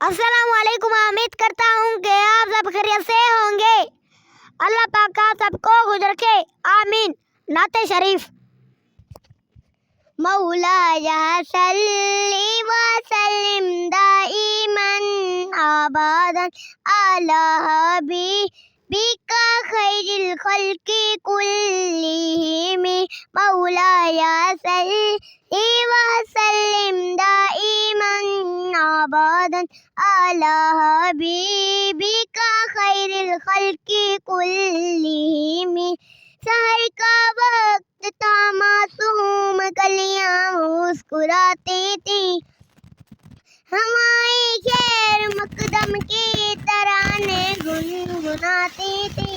السلام علیکم، امید کرتا ہوں کہ آپ سب خیریت سے ہوں گے۔ اللہ پاک کا سب کو خوش رکھے، آمین۔ نعت شریف۔ مولایا صلی وسلم دائما ابدا علی حبیبک خیر الخلق کلہم۔ مولایا صلی وسلم دائما ابدا علی حبیبک خیر الخلق کلہم۔ سحر کا وقت تھا، معصوم کلیاں مسکراتی تھی، ہوائیں خیر مقدم کی ترانے گنگناتی تھی۔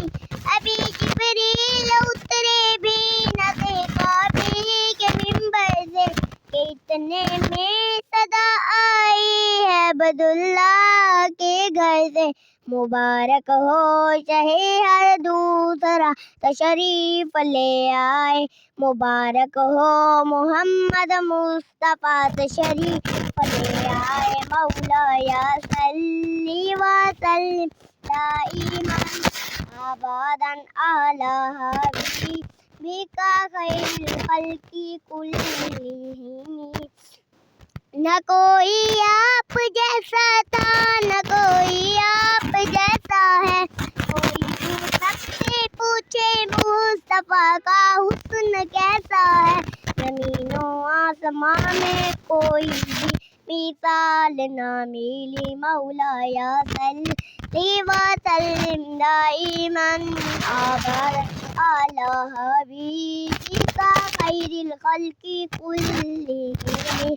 ابھی جبریل اترے بھی نہ تھے کعبے کے منبر سے کہ اتنے میں صدا آئی ہے عبداللہ کے گھر سے۔ مبارک ہو شہر ہر دوسرا تشریف لے آئے، مبارک ہو محمد مصطفیٰ تشریف لے آئے۔ مولایا صلی وسلم دائما ابدا علی حبیبک خیر الخلق کلہم۔ نہ کوئی آپ جیسا تھا، نہ کوئی آپ جیسا ہے، کوئی سب سے پوچھے مصطفیٰ کا حسن کیسا ہے۔ زمین و آسمان میں کوئی بھی مثال نہ ملی۔ مولایا صلی وسلم دائما ابدا علی حبیبک خیر الخلق کلہم۔